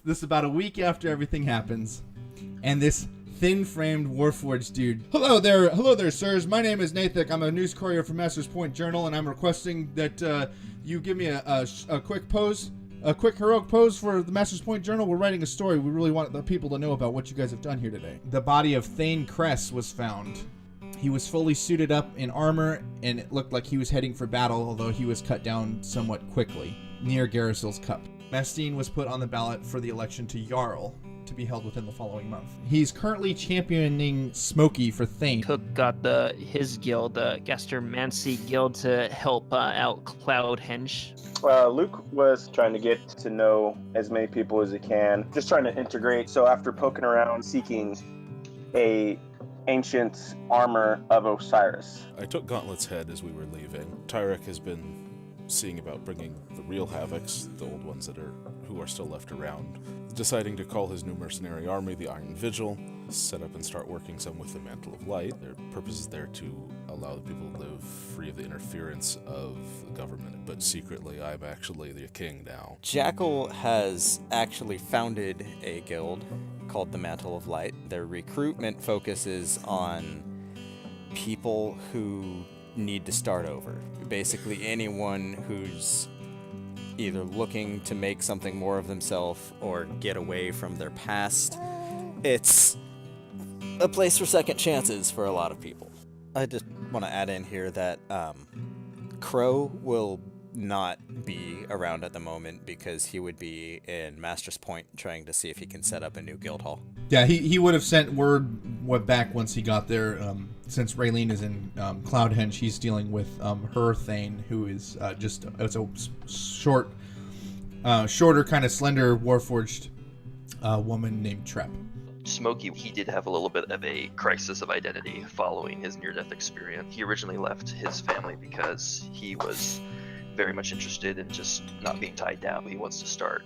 This is about a week after everything happens, and this thin-framed Warforged dude. Hello there, sirs. My name is Nathik. I'm a news courier for Masters Point Journal, and I'm requesting that you give me a quick pose, a quick heroic pose for the Masters Point Journal. We're writing a story. We really want the people to know about what you guys have done here today. The body of Thane Kress was found. He was fully suited up in armor, and it looked like he was heading for battle, although he was cut down somewhat quickly, near Garrisil's Cup. Mastine was put on the ballot for the election to Jarl, to be held within the following month. He's currently championing Smokey for Thane. Cook got his guild, the Gastermancy Guild, to help out Cloudhenge. Luke was trying to get to know as many people as he can, just trying to integrate. So after poking around, seeking a ancient armor of Osiris. I took Gauntlet's head as we were leaving. Tyrek has been seeing about bringing the real Havocs, the old ones who are still left around, deciding to call his new mercenary army the Iron Vigil, set up and start working some with the Mantle of Light. Their purpose is there to allow the people to live free of the interference of the government, but secretly I'm actually the king now. Jackal has actually founded a guild called the Mantle of Light. Their recruitment focuses on people who need to start over. Basically anyone who's either looking to make something more of themselves or get away from their past. It's a place for second chances for a lot of people. I just want to add in here that Crow will not be around at the moment because he would be in Master's Point trying to see if he can set up a new guild hall. Yeah, he would have sent word back once he got there. Since Raylene is in Cloudhenge, he's dealing with her Thane, who is it's a shorter, kind of slender, warforged woman named Trep. Smokey, he did have a little bit of a crisis of identity following his near-death experience. He originally left his family because he was very much interested in just not being tied down. He wants to start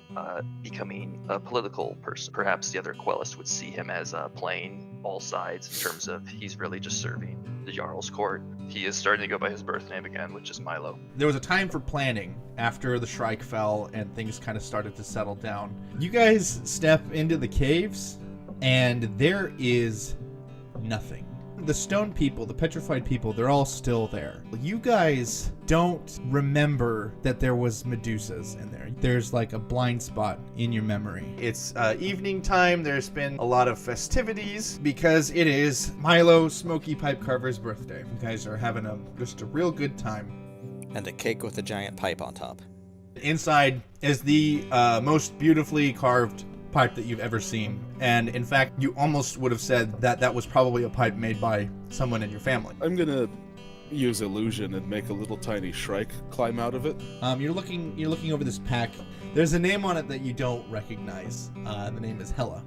becoming a political person. Perhaps the other Quellists would see him as playing all sides in terms of he's really just serving the Jarl's court. He is starting to go by his birth name again, which is Milo. There was a time for planning after the Shrike fell and things kind of started to settle down. You guys step into the caves and there is nothing. The stone people, the petrified people, they're all still there. You guys don't remember that there was Medusas in there. There's like a blind spot in your memory. It's evening time. There's been a lot of festivities because it is Milo Smoky Pipe Carver's birthday. You guys are having just a real good time. And a cake with a giant pipe on top. Inside is the most beautifully carved pipe that you've ever seen, and in fact you almost would have said that was probably a pipe made by someone in your family. I'm gonna use illusion and make a little tiny Shrike climb out of it. You're looking over this pack. There's a name on it that you don't recognize. The name is Hella.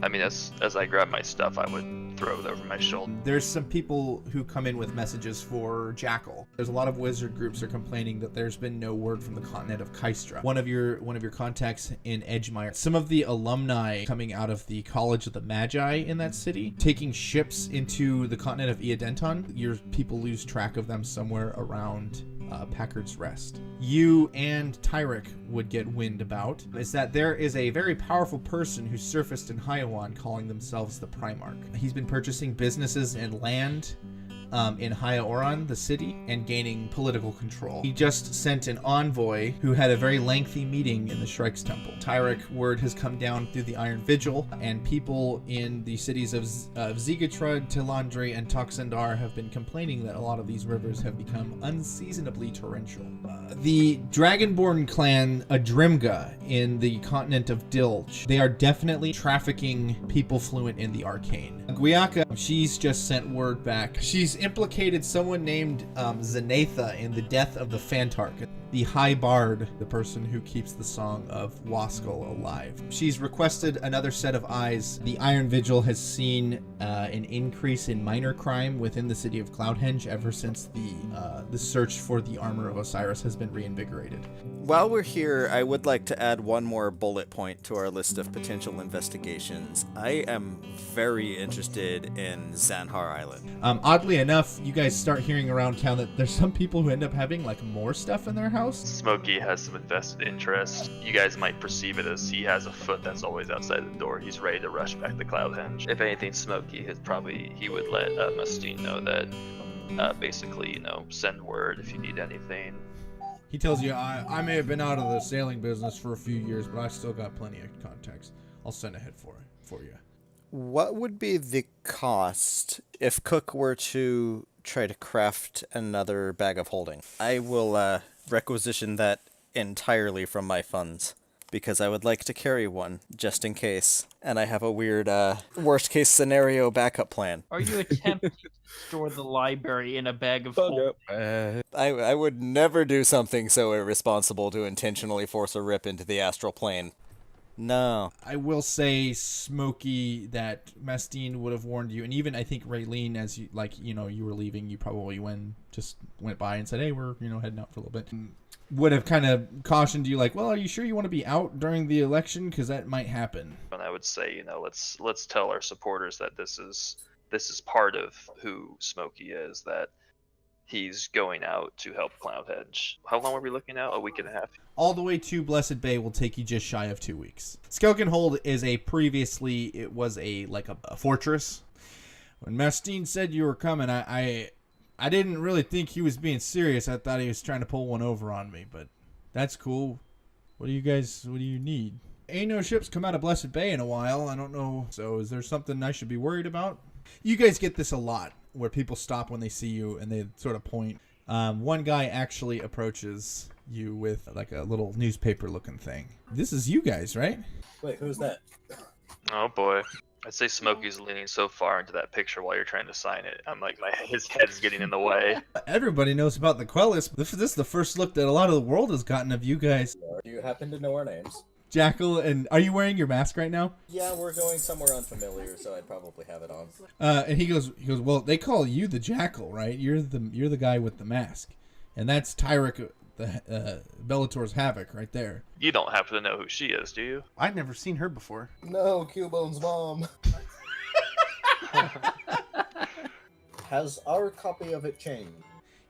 I mean, as I grab my stuff, I would throw it over my shoulder. There's some people who come in with messages for Jackal. There's a lot of wizard groups are complaining that there's been no word from the continent of Kystra. One of your contacts in Edgemire. Some of the alumni coming out of the College of the Magi in that city, taking ships into the continent of Eodenton. Your people lose track of them somewhere around Packard's Rest. You and Tyrek would get wind about is that there is a very powerful person who surfaced in Hyawan calling themselves the Primarch. He's been purchasing businesses and land in Hyaoran, the city, and gaining political control. He just sent an envoy who had a very lengthy meeting in the Shrike's temple. Tyrek word has come down through the Iron Vigil, and people in the cities of Zigatrud, Tilandri, and Toxandar have been complaining that a lot of these rivers have become unseasonably torrential. The Dragonborn clan Adrimga in the continent of Dilge, they are definitely trafficking people fluent in the arcane. Guiaka, she's just sent word back. She's implicated someone named Zanatha in the death of the Fantark, the High Bard, the person who keeps the song of Waskell alive. She's requested another set of eyes. The Iron Vigil has seen an increase in minor crime within the city of Cloudhenge ever since the search for the armor of Osiris has been reinvigorated. While we're here, I would like to add one more bullet point to our list of potential investigations. I am very interested in Zanhar Island. Oddly enough, you guys start hearing around town that there's some people who end up having like more stuff in their house. house? Smokey has some invested interest. You guys might perceive it as he has a foot that's always outside the door. He's ready to rush back to Cloudhenge. If anything, Smokey he would let Mustine know that basically, send word if you need anything. He tells you, I may have been out of the sailing business for a few years, but I still got plenty of contacts. I'll send ahead for you. What would be the cost if Cook were to try to craft another bag of holding? I will requisition that entirely from my funds, because I would like to carry one, just in case. And I have a weird worst-case scenario backup plan. Are you attempting to store the library in a bag of holding? I would never do something so irresponsible to intentionally force a rip into the astral plane. No. I will say, Smokey, that Mustine would have warned you, and even I think Raylene, as you were leaving, you probably went by and said, hey, we're heading out for a little bit. Would have kind of cautioned you, like, well, are you sure you want to be out during the election? Because that might happen. And I would say, let's tell our supporters that this is part of who Smokey is, that he's going out to help Cloudhenge. How long were we looking at? A week and a half? All the way to Blessed Bay will take you just shy of 2 weeks. Skelkin Hold is it was a fortress. When Mustine said you were coming, I didn't really think he was being serious. I thought he was trying to pull one over on me, but that's cool. What do you need? Ain't no ships come out of Blessed Bay in a while. I don't know. So is there something I should be worried about? You guys get this a lot, where people stop when they see you and they sort of point. One guy actually approaches you with like a little newspaper looking thing. This is you guys, right? Wait, who's that? Oh boy. I'd say Smokey's leaning so far into that picture while you're trying to sign it. I'm like, his head's getting in the way. Everybody knows about the Quellists. This is the first look that a lot of the world has gotten of you guys. Do you happen to know our names? Jackal, and are you wearing your mask right now? Yeah, we're going somewhere unfamiliar, so I'd probably have it on. And he goes, well, they call you the Jackal, right? You're the guy with the mask, and that's Tyrek, the Bellator's Havoc, right there. You don't happen to know who she is, do you? I've never seen her before. No, Cubone's mom. Has our copy of it changed?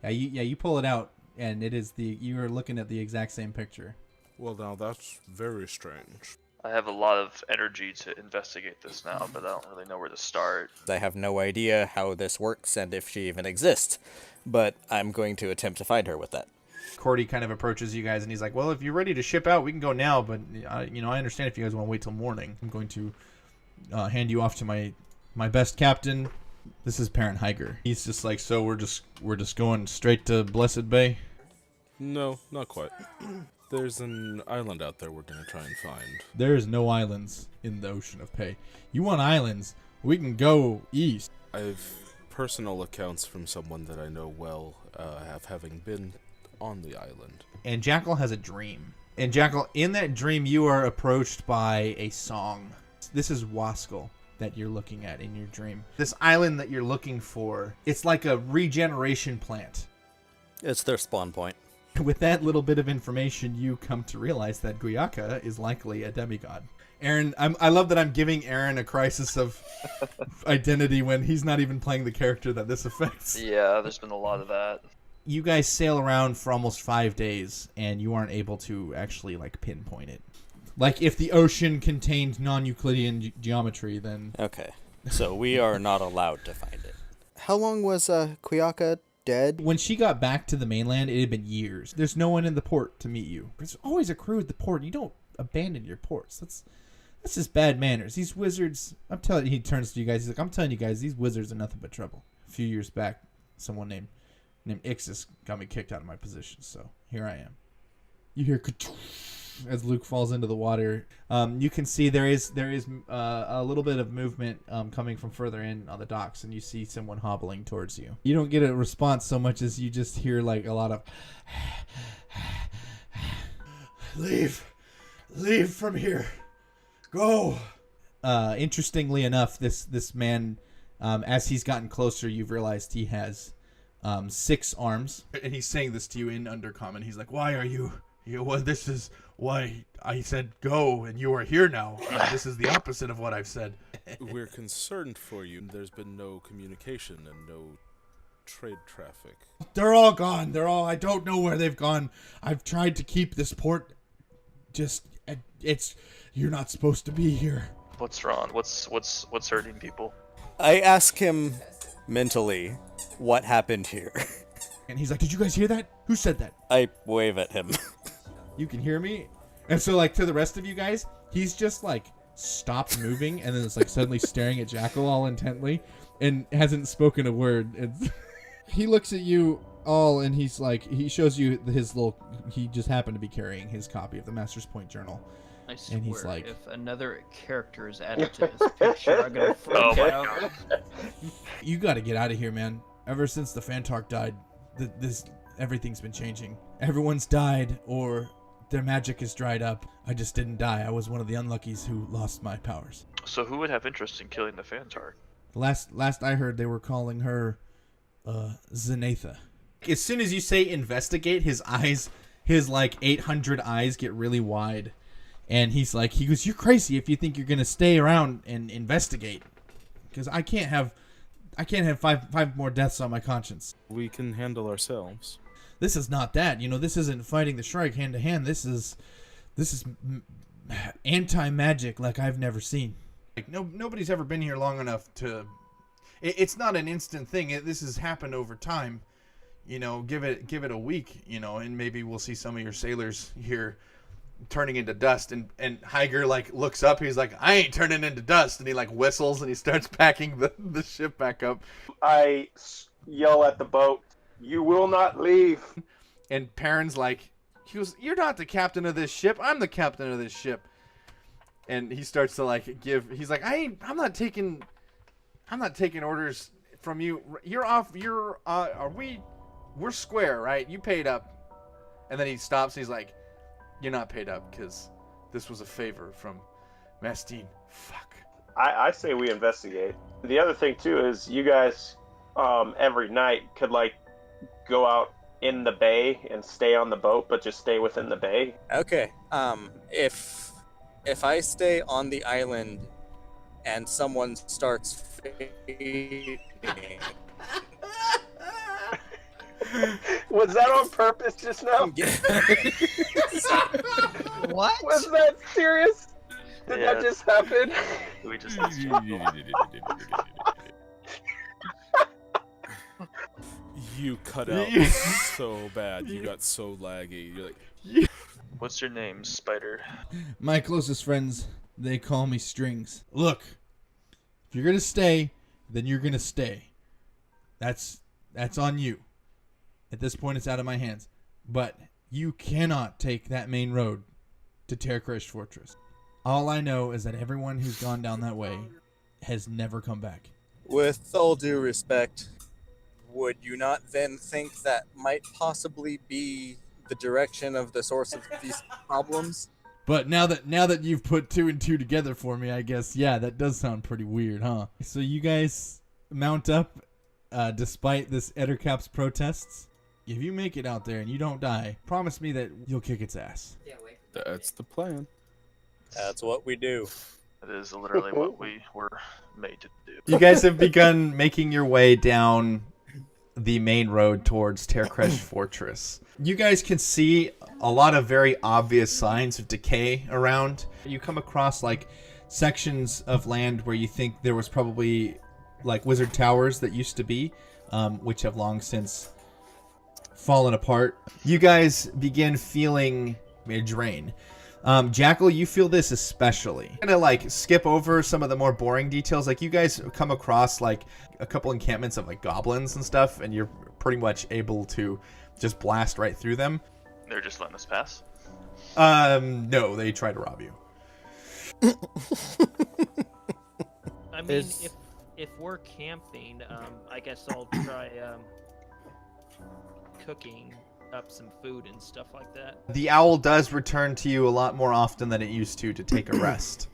Yeah, you pull it out, and it is you are looking at the exact same picture. Well, now that's very strange. I have a lot of energy to investigate this now, but I don't really know where to start. I have no idea how this works and if she even exists, but I'm going to attempt to find her with that. Cordy kind of approaches you guys, and he's like, well, if you're ready to ship out, we can go now, but I understand if you guys want to wait till morning. I'm going to hand you off to my best captain. This is Parent Hydra. He's just like, so we're just going straight to Blessed Bay? No, not quite. There's an island out there we're going to try and find. There is no islands in the Ocean of Pay. You want islands? We can go east. I've personal accounts from someone that I know well, having been on the island. And Jackal has a dream. And Jackal, in that dream, you are approached by a song. This is Waskel that you're looking at in your dream. This island that you're looking for, it's like a regeneration plant. It's their spawn point. With that little bit of information, you come to realize that Guyaka is likely a demigod. Aaron, I love that I'm giving Aaron a crisis of identity when he's not even playing the character that this affects. Yeah, there's been a lot of that. You guys sail around for almost 5 days, and you aren't able to actually pinpoint it. Like, if the ocean contained non-Euclidean geometry, then... Okay, so we are not allowed to find it. How long was Guyaka dead? When she got back to the mainland, it had been years. There's no one in the port to meet you. There's always a crew at the port. You don't abandon your ports. That's just bad manners. These wizards, he turns to you guys, he's like, I'm telling you guys, these wizards are nothing but trouble. A few years back, someone named Ixis got me kicked out of my position, so here I am. You hear as Luke falls into the water. You can see there is a little bit of movement coming from further in on the docks, and you see someone hobbling towards you. You don't get a response so much as you just hear a lot of leave from here, go. Interestingly enough, this man, as he's gotten closer, you've realized he has 6 arms, and he's saying this to you in Undercommon. He's like, why are you well, this is why I said go, and you are here now. This is the opposite of what I've said. We're concerned for you. There's been no communication and no trade traffic. They're all gone. I don't know where they've gone. I've tried to keep this port. You're not supposed to be here. What's wrong? What's hurting people? I ask him mentally what happened here. And he's like, did you guys hear that? Who said that? I wave at him. You can hear me? And so, like, to the rest of you guys, he's just, like, stopped moving and then it's, like, suddenly staring at Jackal all intently and hasn't spoken a word. He looks at you all and he's like, he shows you he just happened to be carrying his copy of the Master's Point Journal. I swear, And he's like, if another character is added to his picture, I'm gonna freak Oh my out. God. you got to get out of here, man. Ever since the Fantark died, everything's been changing. Everyone's died or their magic is dried up. I just didn't die. I was one of the unluckies who lost my powers. So who would have interest in killing the Fantark? Last I heard, they were calling her Zenatha. As soon as you say investigate, his like 800 eyes get really wide. And he goes, you're crazy if you think you're going to stay around and investigate. Because I can't have five more deaths on my conscience. We can handle ourselves. This is not that. This isn't fighting the Shrike hand to hand. This is anti-magic like I've never seen. Like nobody's ever been here long enough to... It's not an instant thing. This has happened over time. Give it a week, and maybe we'll see some of your sailors here turning into dust. And Hydra like looks up. He's like, I ain't turning into dust. And he like whistles and he starts packing the ship back up. I yell at the boat, you will not leave. And Perrin's like, you're not the captain of this ship. I'm the captain of this ship. And he starts to like he's like, I'm not taking orders from you. You're off. We're square, right? You paid up. And then he stops. And he's like, you're not paid up because this was a favor from Mastine. Fuck. I say we investigate. The other thing too is you guys every night could like go out in the bay and stay on the boat, but just stay within the bay. Okay. If I stay on the island and someone starts fading, Was that on purpose just now? What? Was that serious? Did Yeah. that just happen? We just You cut out so bad. You got so laggy. You're like, What's your name, Spider? My closest friends, they call me Strings. Look, if you're gonna stay, then you're gonna stay. That's on you. At this point, it's out of my hands. But you cannot take that main road to Terracrush Fortress. All I know is that everyone who's gone down that way has never come back. with all due respect, would you not then think that might possibly be the direction of the source of these problems? But now that you've put two and two together for me, I guess, yeah, that does sound pretty weird, huh? So you guys mount up, despite this Ettercap's protests. If you make it out there and you don't die, promise me that you'll kick its ass. that's the plan. That's what we do. It is literally what we were made to do. You guys have begun making your way down the main road towards Terracrush Fortress. You guys can see a lot of very obvious signs of decay around. You come across like sections of land where you think there was probably like wizard towers that used to be, which have long since fallen apart. You guys begin feeling a drain. Jackal, you feel this especially. I'm gonna like skip over some of the more boring details. Like you guys come across like a couple encampments of like goblins and stuff, and you're pretty much able to just blast right through them. They're just letting us pass. No, they try to rob you. I mean, if we're camping, I guess I'll try cooking up some food and stuff like that. The owl does return to you a lot more often than it used to take a rest.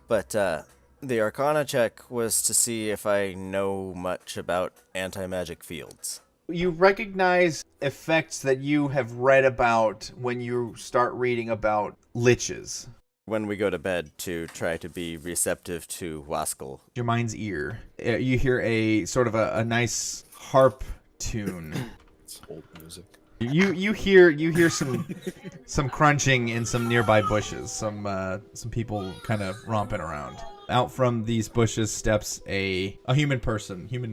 But the Arcana check was to see if I know much about anti-magic fields. You recognize effects that you have read about when you start reading about liches. When we go to bed to try to be receptive to Waskell. Your mind's ear. You hear a sort of a nice harp tune. It's old music. You hear some crunching in some nearby bushes. Some people kind of romping around. Out from these bushes steps a human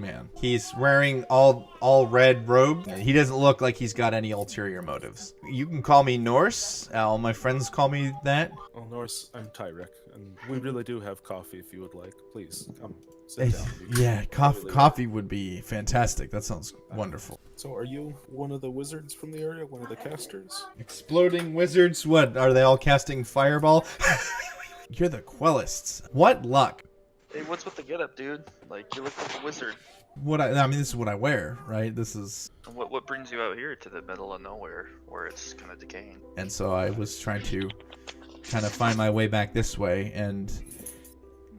man. He's wearing all red robe. He doesn't look like he's got any ulterior motives. You can call me Norse. All my friends call me that. Well, Norse, I'm Tyrek, and we really do have coffee if you would like. Please, come sit down. Yeah, coffee would be fantastic. That sounds wonderful. So are you one of the wizards from the area? One of the casters? Exploding wizards? What, are they all casting fireball? You're the Quellists. What luck. Hey, what's with the getup, dude? Like, you look like a wizard. I mean, this is what I wear, right? This is... What brings you out here to the middle of nowhere, where it's kind of decaying? And so I was trying to kind of find my way back this way, and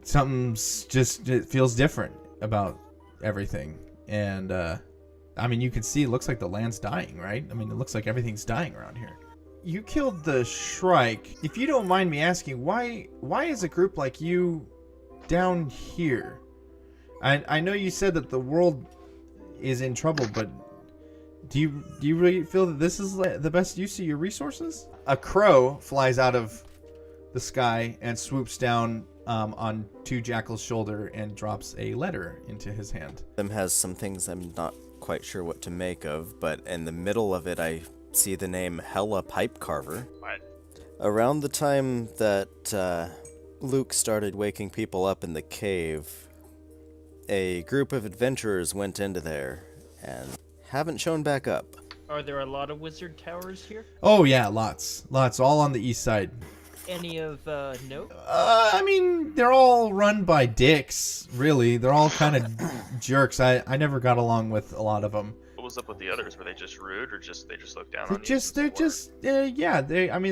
something's just... It feels different about everything. And, I mean, you can see it looks like the land's dying, right? I mean, it looks like everything's dying around here. You killed the Shrike. If you don't mind me asking, why is a group like you down here? I know you said that the world is in trouble, but do you really feel that this is the best use of your resources? A crow flies out of the sky and swoops down on Jackal's shoulder and drops a letter into his hand. Has some things I'm not quite sure what to make of, but in the middle of it I see the name Hella Pipe Carver. What? Around the time that Luke started waking people up in the cave, a group of adventurers went into there and haven't shown back up. Are there a lot of wizard towers here? Oh yeah, lots, all on the east side. Any of note? I mean, they're all run by dicks, really. They're all kind of jerks. I never got along with a lot of them. What was up with the others? Were they just rude, or they just looked down on you?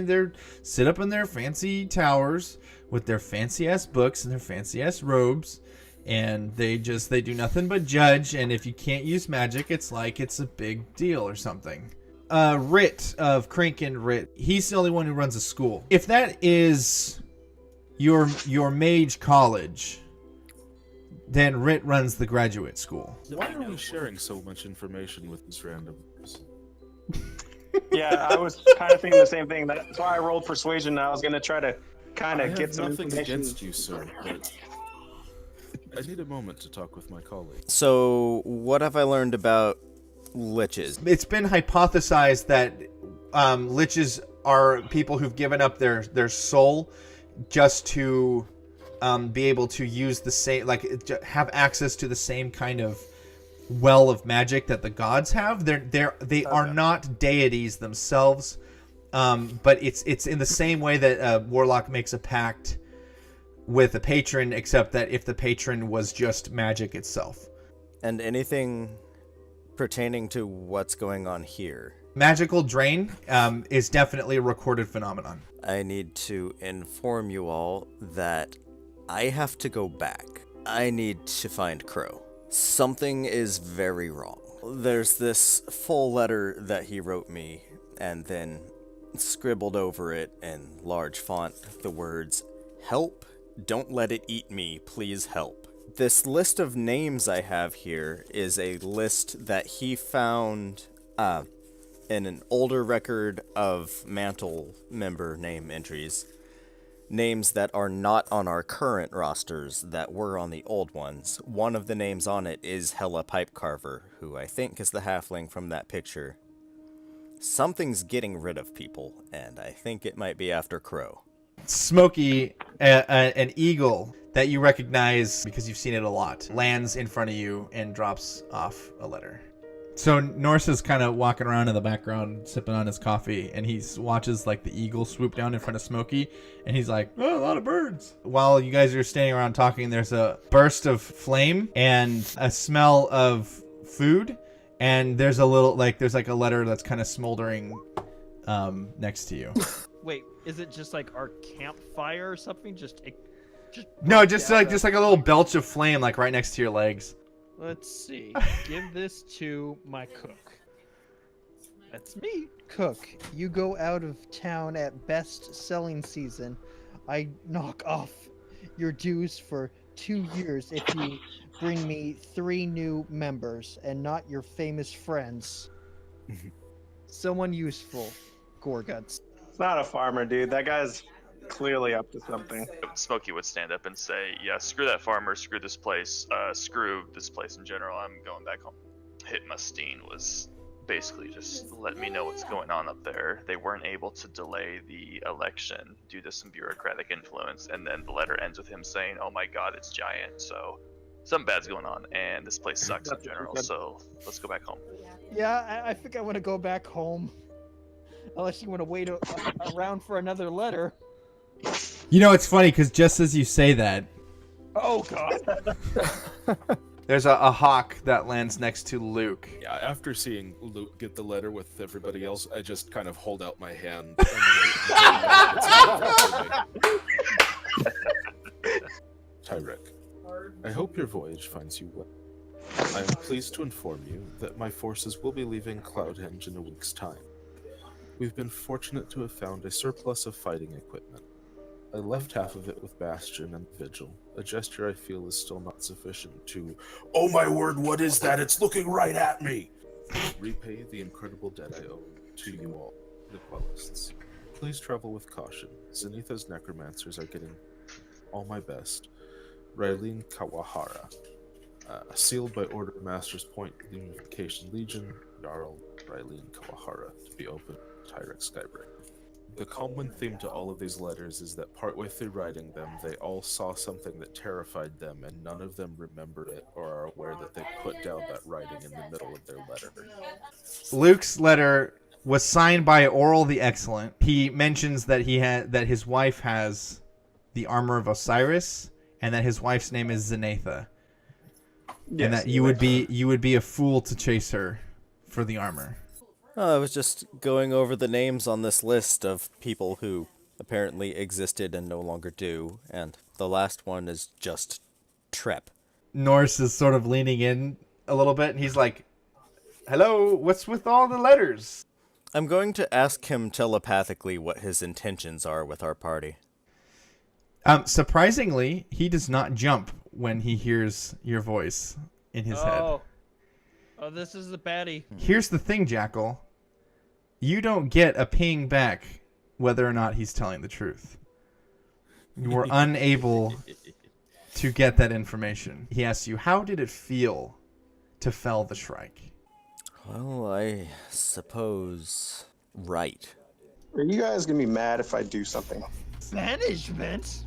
They're sit up in their fancy towers with their fancy ass books and their fancy ass robes, and they do nothing but judge. And if you can't use magic, it's like it's a big deal or something. Rit of Crink and Rit, he's the only one who runs a school. If that is your mage college, then Rit runs the graduate school. Why are we sharing so much information with this random person? Yeah, I was kind of thinking the same thing. That's why I rolled persuasion. I was going to try to kind of get some nothing information. against you, sir, but I need a moment to talk with my colleague. So, what have I learned about liches? It's been hypothesized that liches are people who've given up their soul just to be able to use the same, like, have access to the same kind of well of magic that the gods have. They are not deities themselves, but it's in the same way that a warlock makes a pact with a patron, except that if the patron was just magic itself. And anything pertaining to what's going on here? Magical drain is definitely a recorded phenomenon. I need to inform you all that I have to go back. I need to find Crow. Something is very wrong. There's this full letter that he wrote me, and then scribbled over it in large font the words, "Help, don't let it eat me, please help." This list of names I have here is a list that he found in an older record of Mantle member name entries. Names that are not on our current rosters that were on the old ones. One of the names on it is Hella Pipe Carver, who I think is the halfling from that picture. Something's getting rid of people, and I think it might be after Crow. Smokey, an eagle that you recognize because you've seen it a lot, lands in front of you and drops off a letter. So Norse is kind of walking around in the background, sipping on his coffee, and he watches like the eagle swoop down in front of Smokey, and he's like, "Oh, a lot of birds." While you guys are standing around talking, there's a burst of flame and a smell of food, and there's a letter that's kind of smoldering next to you. Wait, is it just like our campfire or something? Just like a little belch of flame, like right next to your legs. Let's see. Give this to my cook. That's me. Cook, you go out of town at best selling season. I knock off your dues for 2 years if you bring me 3 new members and not your famous friends. Someone useful, Gorguts. It's not a farmer, dude. That guy's clearly up to something. Smokey would stand up and say, yeah, screw that farmer, screw this place in general, I'm going back home. Hitmustine was basically just let me know what's going on up there. They weren't able to delay the election due to some bureaucratic influence, and then the letter ends with him saying, oh my god, it's giant, so something bad's going on, and this place sucks in general, so let's go back home. Yeah, I think I want to go back home. Unless you want to wait around for another letter. You know, it's funny, because just as you say that... Oh, God. There's a hawk that lands next to Luke. Yeah, after seeing Luke get the letter with everybody else, I just kind of hold out my hand. Tyrek, I hope your voyage finds you well. I am pleased to inform you that my forces will be leaving Cloudhenge in a week's time. We've been fortunate to have found a surplus of fighting equipment. I left half of it with Bastion and Vigil, a gesture I feel is still not sufficient to, oh my word, what is that? It's looking right at me! Repay the incredible debt I owe to you all, the Quellists. Please travel with caution. Zenith's necromancers are getting all my best. Railin Kawahara. Sealed by order of Master's Point Unification Legion, Jarl Railin Kawahara, to be open, Tyrek Skybreaker. The common theme to all of these letters is that partway through writing them, they all saw something that terrified them, and none of them remembered it or are aware that they put down that writing in the middle of their letter. Luke's letter was signed by Oral the Excellent. He mentions that his wife has the armor of Osiris, and that his wife's name is Zenitha. Yes, and that you would be a fool to chase her for the armor. I was just going over the names on this list of people who apparently existed and no longer do, and the last one is just Trep. Norse is sort of leaning in a little bit, and he's like, hello, what's with all the letters? I'm going to ask him telepathically what his intentions are with our party. Surprisingly, he does not jump when he hears your voice in his head. Oh, this is the baddie. Here's the thing, Jackal. You don't get a ping back whether or not he's telling the truth. You were unable to get that information. He asks you, how did it feel to fell the Shrike? Well, I suppose right. Are you guys going to be mad if I do something? Banishment?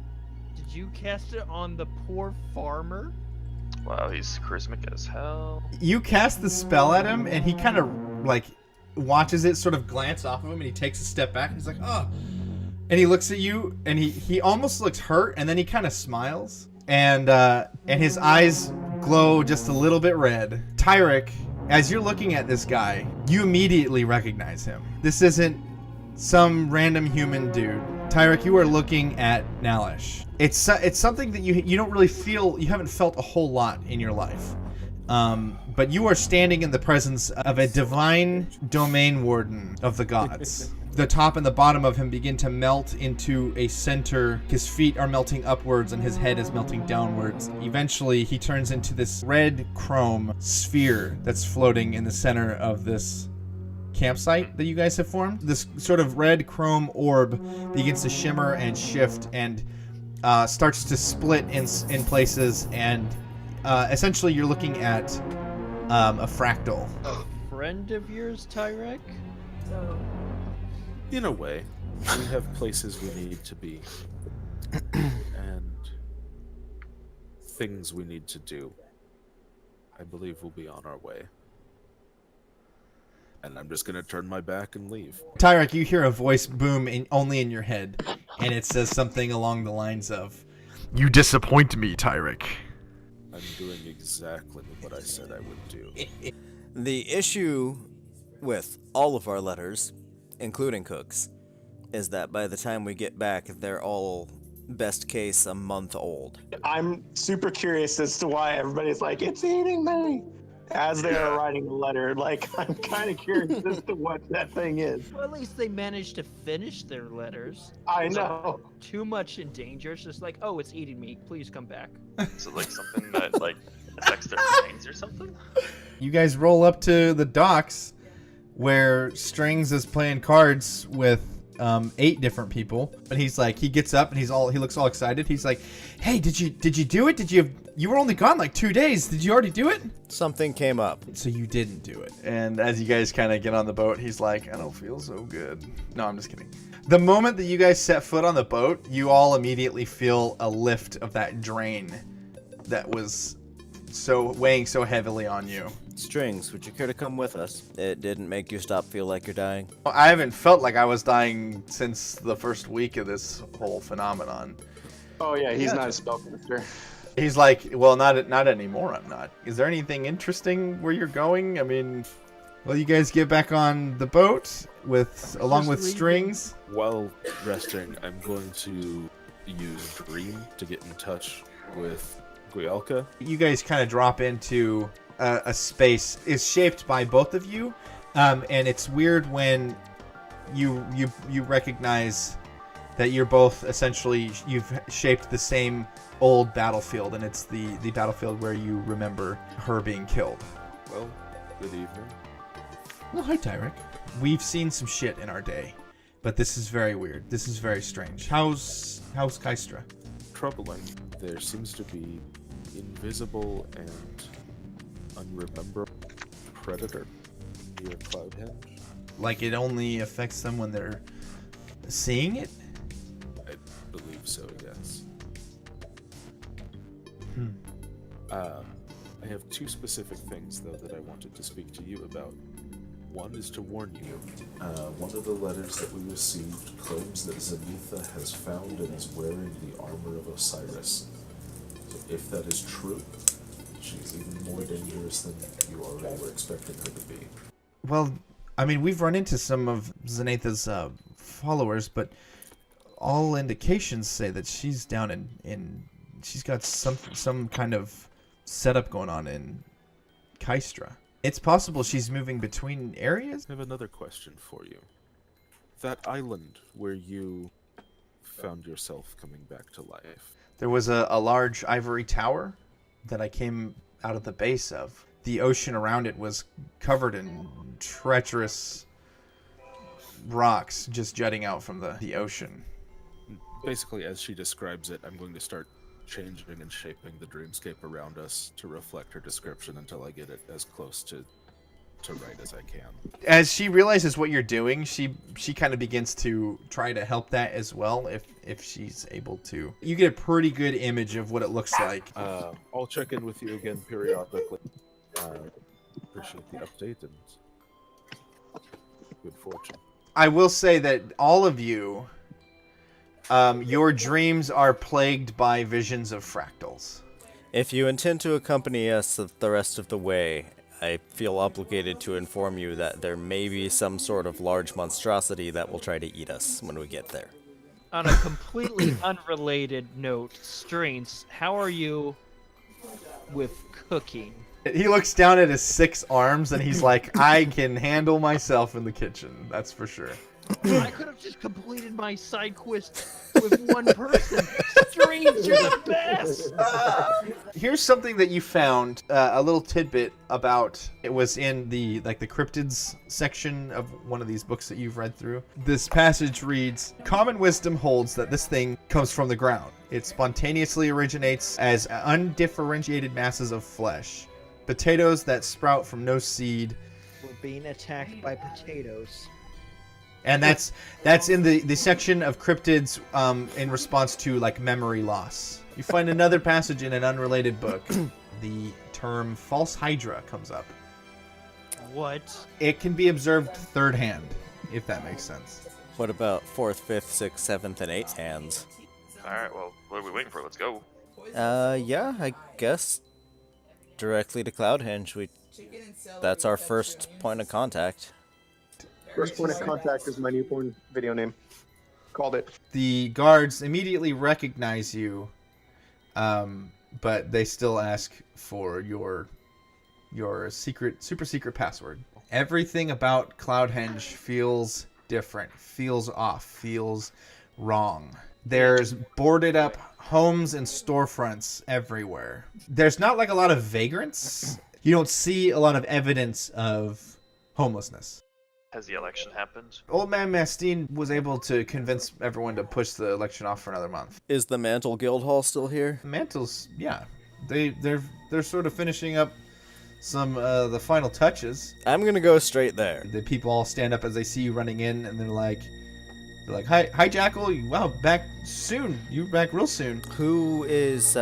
Did you cast it on the poor farmer? Wow, he's charismatic as hell. You cast the spell at him, and he kind of, like, watches it sort of glance off of him, and he takes a step back, and he's like, oh. And he looks at you, and he almost looks hurt, and then he kind of smiles, and his eyes glow just a little bit red. Tyrek, as you're looking at this guy, you immediately recognize him. This isn't some random human dude. Tyrek, you are looking at Nalish. It's something that you don't really feel, you haven't felt a whole lot in your life. But you are standing in the presence of a divine domain warden of the gods. The top and the bottom of him begin to melt into a center. His feet are melting upwards and his head is melting downwards. Eventually, he turns into this red chrome sphere that's floating in the center of this campsite that you guys have formed. This sort of red chrome orb begins to shimmer and shift and starts to split in places, and essentially you're looking at a fractal. Friend of yours, Tyrek? In a way, we have places we need to be, and things we need to do. I believe we'll be on our way. And I'm just gonna turn my back and leave. Tyrek, you hear a voice boom only in your head, and it says something along the lines of, "You disappoint me, Tyrek." I'm doing exactly what I said I would do. The issue with all of our letters, including Cook's, is that by the time we get back, they're all, best case, a month old. I'm super curious as to why everybody's like, it's eating me. as they are writing a letter. Like, I'm kind of curious as to what that thing is. Well, at least they managed to finish their letters. I know. Too much in danger. It's just like, oh, it's eating me. Please come back. Is it like something that like affects their minds or something? You guys roll up to the docks where Strings is playing cards with 8 different people, and he gets up and he looks all excited. He's like, "Hey, did you do it? You were only gone like 2 days. Did you already do it?" Something came up. So you didn't do it. And as you guys kind of get on the boat, he's like, "I don't feel so good." No, I'm just kidding. The moment that you guys set foot on the boat, you all immediately feel a lift of that drain that was weighing so heavily on you. Strings, would you care to come with us? It didn't make you feel like you're dying. I haven't felt like I was dying since the first week of this whole phenomenon. Oh yeah, he's not a spellcaster. He's like, well, not anymore. I'm not. Is there anything interesting where you're going? I mean, well, you guys get back on the boat along with Strings. While resting, I'm going to use Dream to get in touch with Guialca. You guys kind of drop into a space is shaped by both of you, and it's weird when you recognize that you're both you've shaped the same old battlefield, and it's the battlefield where you remember her being killed. Well, good evening. Well, hi, Tyrek. We've seen some shit in our day, but this is very weird. This is very strange. How's Kystra? Troubling. There seems to be invisible and unrememberable predator near Cloudhenge. Like it only affects them when they're seeing it? I believe so, yes. I have 2 specific things, though, that I wanted to speak to you about. One is to warn you. One of the letters that we received claims that Zenitha has found and is wearing the armor of Osiris. If that is true, she's even more dangerous than you already were expecting her to be. Well, I mean, we've run into some of Zenitha's followers, but all indications say that she's down in she's got some kind of setup going on in Kystra. It's possible she's moving between areas. I have another question for you. That island where you found yourself coming back to life. There was a large ivory tower that I came out of the base of. The ocean around it was covered in treacherous rocks just jutting out from the ocean. Basically, as she describes it, I'm going to start changing and shaping the dreamscape around us to reflect her description until I get it as close to right as I can. As she realizes what you're doing, she kind of begins to try to help that as well, if she's able to. You get a pretty good image of what it looks like. I'll check in with you again periodically. Appreciate the update and good fortune. I will say that all of you, your dreams are plagued by visions of fractals. If you intend to accompany us the rest of the way, I feel obligated to inform you that there may be some sort of large monstrosity that will try to eat us when we get there. On a completely unrelated note, Strings, how are you with cooking? He looks down at his 6 arms and he's like, I can handle myself in the kitchen, that's for sure. I could have just completed my side quest with one person. Strings, you're the best! Here's something that you found, a little tidbit about. It was in the cryptids section of one of these books that you've read through. This passage reads, "Common wisdom holds that this thing comes from the ground. It spontaneously originates as undifferentiated masses of flesh. Potatoes that sprout from no seed." We're being attacked by potatoes. And that's in the section of cryptids in response to like memory loss. You find another passage in an unrelated book. The term false Hydra comes up. What? It can be observed third hand, if that makes sense. What about 4th, 5th, 6th, 7th, and 8th hands? Alright, well, what are we waiting for? Let's go. Yeah, I guess directly to Cloudhenge. That's our first point of contact. First point of contact is my newborn video name. Called it. The guards immediately recognize you, but they still ask for your your super secret password. Everything about Cloudhenge feels different, feels off, feels wrong. There's boarded up homes and storefronts everywhere. There's not like a lot of vagrants. You don't see a lot of evidence of homelessness. Has the election happened? Old Man Mastine was able to convince everyone to push the election off for another month. Is the Mantle Guildhall still here? Mantles, yeah. They're sort of finishing up some the final touches. I'm gonna go straight there. The people all stand up as they see you running in, and they're like, hi Jackal, wow, back soon. You're back real soon. Who is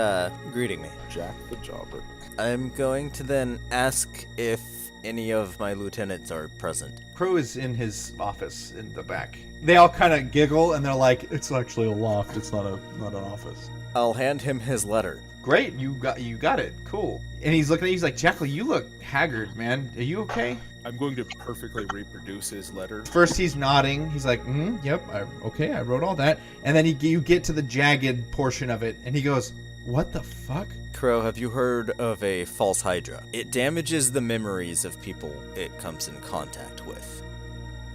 greeting me? Jack the Jobber. I'm going to then ask if any of my lieutenants are present. Crow is in his office in the back. They all kind of giggle, and they're like, it's actually a loft. It's not an office. I'll hand him his letter. Great, you got it. Cool. And he's looking at you, he's like, Jackal, you look haggard, man. Are you okay? I'm going to perfectly reproduce his letter. First he's nodding. He's like, yep, okay, I wrote all that. And then you get to the jagged portion of it, and he goes, what the fuck? Crow, have you heard of a false Hydra? It damages the memories of people it comes in contact with.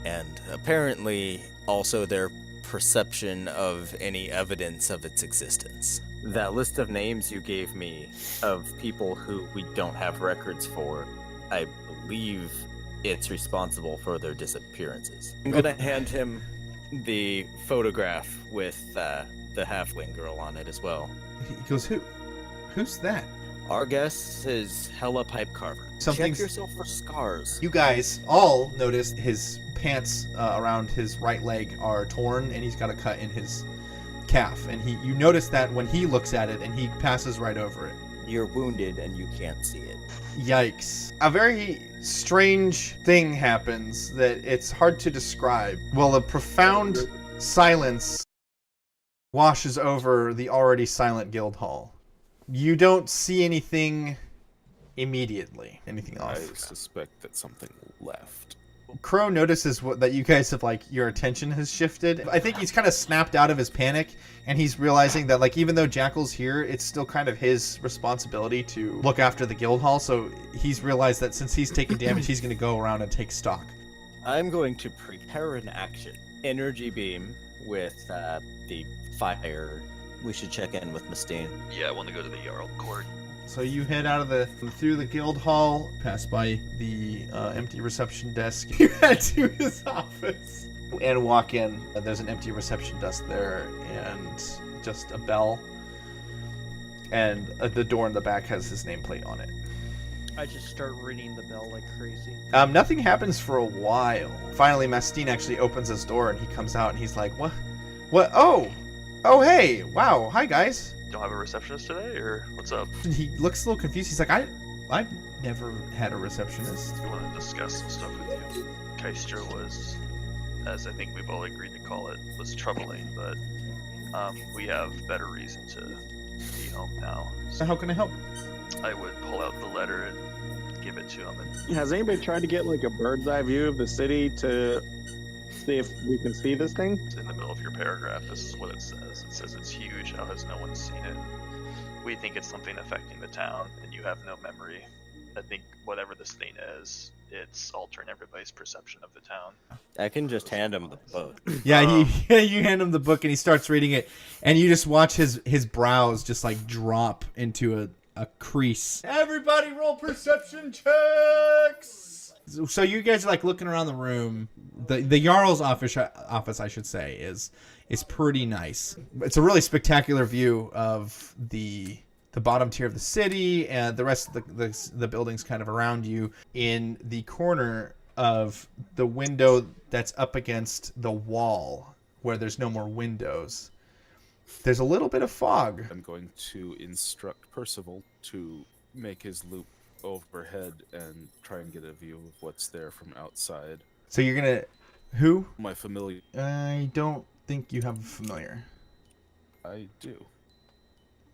And apparently also their perception of any evidence of its existence. That list of names you gave me of people who we don't have records for, I believe it's responsible for their disappearances. I'm gonna hand him the photograph with the halfling girl on it as well. He goes, who's that? Our guess is Hella Pipe Carver. Something's... Check yourself for scars. You guys all notice his pants around his right leg are torn, and he's got a cut in his calf. And you notice that when he looks at it, and he passes right over it. You're wounded and you can't see it. Yikes. A very strange thing happens that it's hard to describe. Well, a profound silence washes over the already silent guild hall. You don't see anything immediately. Anything I off. suspect that something left. Crow notices that you guys have, like, your attention has shifted. I think he's kind of snapped out of his panic, and he's realizing that, like, even though Jackal's here, it's still kind of his responsibility to look after the guild hall, so he's realized that since he's taking damage, he's going to go around and take stock. I'm going to prepare an action. Energy beam with the fire. We should check in with Mustine. Yeah, I want to go to the Jarl Court. So you head out of through the guild hall, pass by the empty reception desk. You head to his office and walk in. There's an empty reception desk there and just a bell. And the door in the back has his nameplate on it. I just start ringing the bell like crazy. Nothing happens for a while. Finally, Mastine actually opens his door and he comes out and he's like, what? Oh, hey, wow, hi guys. Don't have a receptionist today, or what's up? He looks a little confused. He's like, I've never had a receptionist. I want to discuss some stuff with you. Kystra was, as I think we've all agreed to call it, was troubling, but we have better reason to be home now. So how can I help? I would pull out the letter and give it to him. And Has anybody tried to get like a bird's eye view of the city to see if we can see this thing? it's in the middle of your paragraph. This is what it says. It says it's huge. How has no one seen it? We think it's something affecting the town, and you have no memory. I think whatever this thing is, it's altering everybody's perception of the town. I can just hand him the book. Yeah, you hand him the book and he starts reading it, and you just watch his brows just like drop into a crease. Everybody roll perception checks! So you guys are like looking around the room. The Jarl's office I should say is pretty nice. It's a really spectacular view of the bottom tier of the city and the rest of the buildings kind of around you. In the corner of the window that's up against the wall where there's no more windows, there's a little bit of fog. I'm going to instruct Percival to make his loop overhead and try and get a view of what's there from outside. So you're gonna... Who? My familiar... I don't think you have a familiar. I do.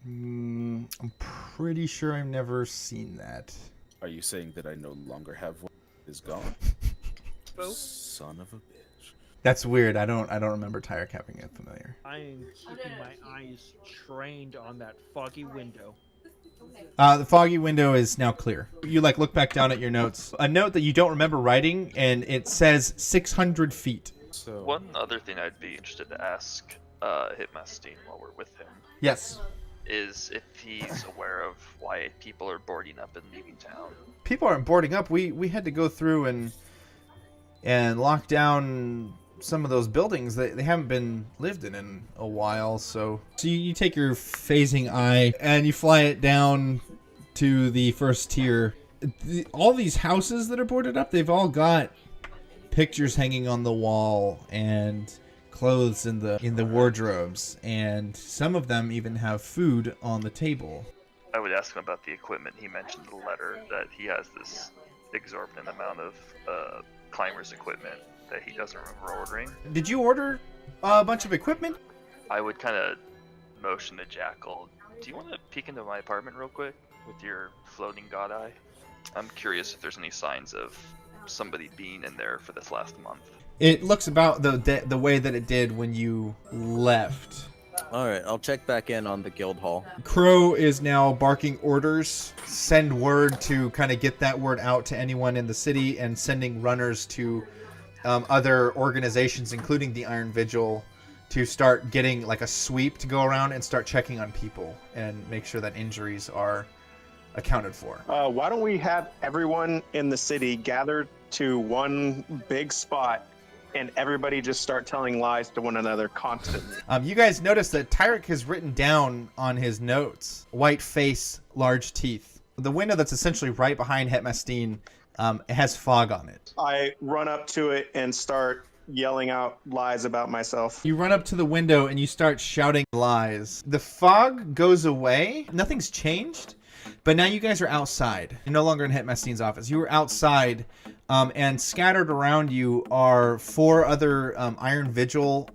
I'm pretty sure I've never seen that. Are you saying that I no longer have one? Is gone? Son of a bitch. That's weird. I don't remember Tyrek having a familiar. I am keeping my eyes trained on that foggy window. The foggy window is now clear. You like look back down at your notes. A note that you don't remember writing, and it says 600 feet. So One other thing I'd be interested to ask Hitmastine while we're with him Yes. is if he's aware of why people are boarding up and leaving town. People aren't boarding up. We had to go through and lock down some of those buildings. They haven't been lived in a while. So you take your phasing eye and you fly it down to the first tier. All these houses that are boarded up, they've all got pictures hanging on the wall and clothes in the wardrobes, and some of them even have food on the table. I would ask him about the equipment. He mentioned in the letter that he has this exorbitant amount of climber's equipment that he doesn't remember ordering. Did you order a bunch of equipment? I would kind of motion to Jackal. Do you want to peek into my apartment real quick with your floating god eye? I'm curious if there's any signs of somebody being in there for this last month. It looks about the way that it did when you left. Alright, I'll check back in on the guild hall. Crow is now barking orders. Send word to kind of get that word out to anyone in the city, and sending runners to other organizations, including the Iron Vigil, to start getting like a sweep to go around and start checking on people and make sure that injuries are accounted for. Why don't we have everyone in the city gather to one big spot and everybody just start telling lies to one another constantly? You guys notice that Tyrek has written down on his notes, white face, large teeth. The window that's essentially right behind Hetmastine, it has fog on it. I run up to it and start yelling out lies about myself. You run up to the window and you start shouting lies. The fog goes away. Nothing's changed. But now you guys are outside. You're no longer in Hetmastine's office. You are outside, and scattered around you are 4 other Iron Vigil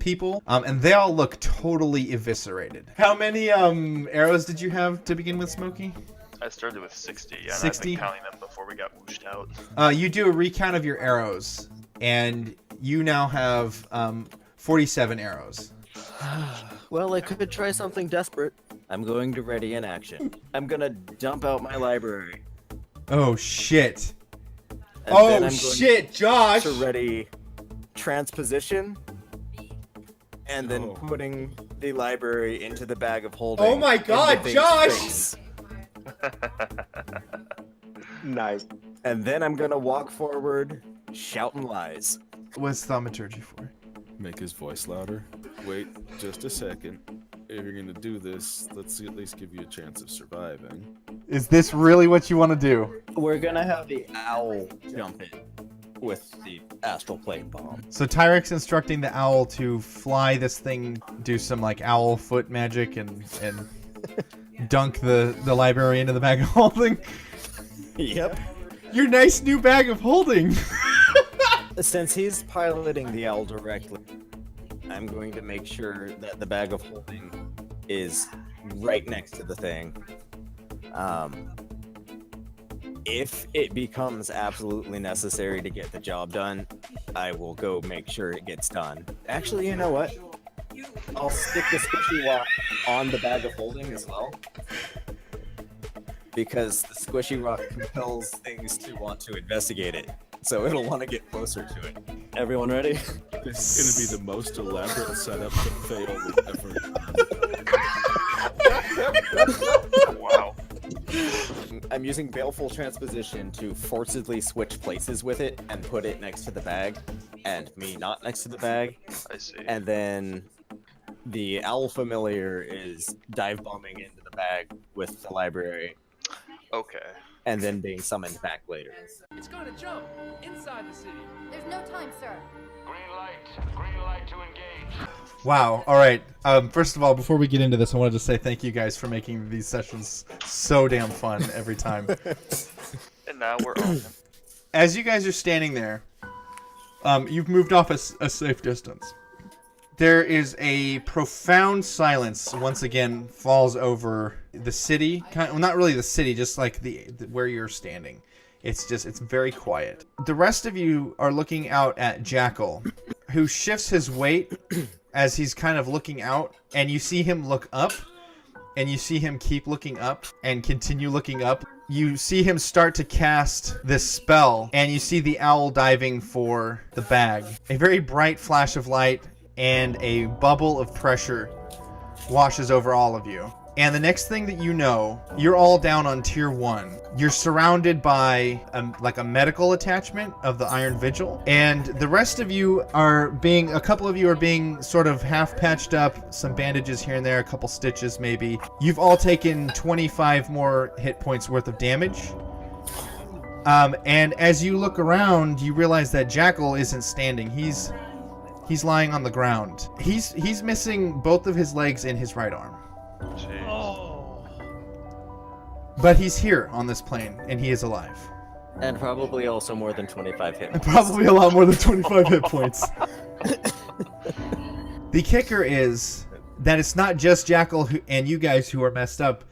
people, and they all look totally eviscerated. How many arrows did you have to begin with, Smokey? I started with 60, and 60? I've been counting them before we got whooshed out. You do a recount of your arrows, and you now have 47 arrows. Well, I could try something desperate. I'm going to ready an action. I'm gonna dump out my library. Oh, shit. And then I'm going Shit, Josh! to ready transposition, and then putting the library into the bag of holding. Oh my in the God, thing's Josh! face. Nice. And then I'm gonna walk forward, shouting lies. What's thaumaturgy for? make his voice louder. Wait just a second. If you're gonna do this, let's at least give you a chance of surviving. Is this really what you want to do? We're gonna have the owl jump in with the astral plane bomb. So Tyrek's instructing the owl to fly this thing, do some like owl foot magic, and dunk the library into the bag of holding. Yep. Your nice new bag of holding. Since he's piloting the owl directly, I'm going to make sure that the bag of holding is right next to the thing. If it becomes absolutely necessary to get the job done, I will go make sure it gets done. Actually, you know what? I'll stick the squishy rock on the bag of holding as well. Because the squishy rock compels things to want to investigate it. So it'll want to get closer to it. Everyone ready? This is gonna be the most elaborate setup to fail we've ever done. Wow. I'm using Baleful Transposition to forcibly switch places with it and put it next to the bag, and me not next to the bag. I see. And then the Owl Familiar is dive bombing into the bag with the library, Okay. and then being summoned back later. It's gonna jump inside the city. There's no time, sir. Green light to engage. Wow. All right. First of all, before we get into this, I wanted to say thank you guys for making these sessions so damn fun every time. And now we're on. As you guys are standing there, you've moved off a safe distance. There is a profound silence once again falls over the city. Well, not really the city, just like the where you're standing. It's very quiet. The rest of you are looking out at Jackal, who shifts his weight as he's kind of looking out, and you see him look up, and you see him keep looking up and continue looking up. You see him start to cast this spell, and you see the owl diving for the bag. A very bright flash of light and a bubble of pressure washes over all of you. And the next thing that you know, you're all down on tier 1. You're surrounded by a medical attachment of the Iron Vigil. And the rest of you a couple of you are being sort of half patched up, some bandages here and there, a couple stitches maybe. You've all taken 25 more hit points worth of damage. And as you look around, you realize that Jackal isn't standing. He's lying on the ground. He's missing both of his legs and his right arm. But he's here on this plane, and he is alive. And probably also more than 25 hit And points. probably a lot more than 25 hit points. The kicker is that it's not just Jackal and you guys who are messed up.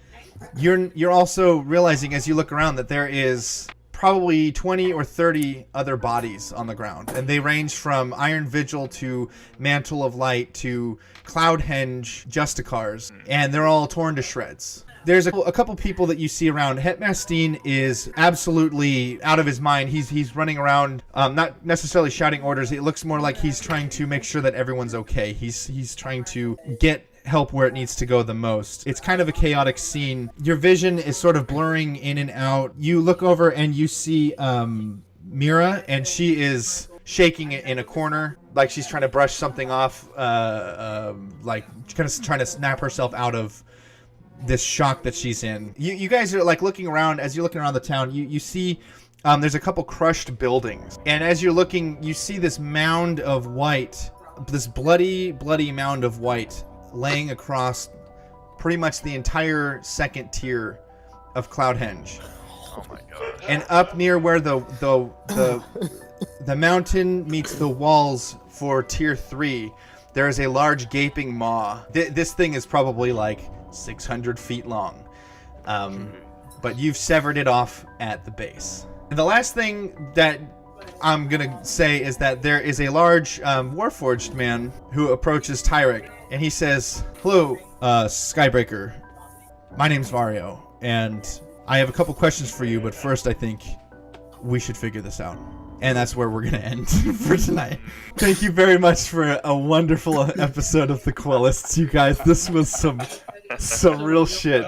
You're also realizing as you look around that there is probably 20 or 30 other bodies on the ground, and they range from Iron Vigil to Mantle of Light to Cloudhenge Justicars, and they're all torn to shreds. There's a couple people that you see around. Hetmastine is absolutely out of his mind. He's running around, not necessarily shouting orders. It looks more like he's trying to make sure that everyone's okay. He's trying to get help where it needs to go the most. It's kind of a chaotic scene. Your vision is sort of blurring in and out. You look over and you see Mira, and she is shaking in a corner, like she's trying to brush something off, like kind of trying to snap herself out of this shock that she's in. You guys are like looking around. As you're looking around the town, you see there's a couple crushed buildings, and as you're looking, you see this mound of white, this bloody mound of white laying across pretty much the entire second tier of Cloudhenge. Oh my god. And up near where the mountain meets the walls for tier 3, there is a large gaping maw. This thing is probably like 600 feet long. But you've severed it off at the base. And the last thing that I'm gonna say is that there is a large Warforged man who approaches Tyrek, and he says, "Hello, Skybreaker. My name's Vario, and I have a couple questions for you, but first I think we should figure this out." And that's where we're gonna end for tonight. Thank you very much for a wonderful episode of the Quellists, you guys. This was some real shit.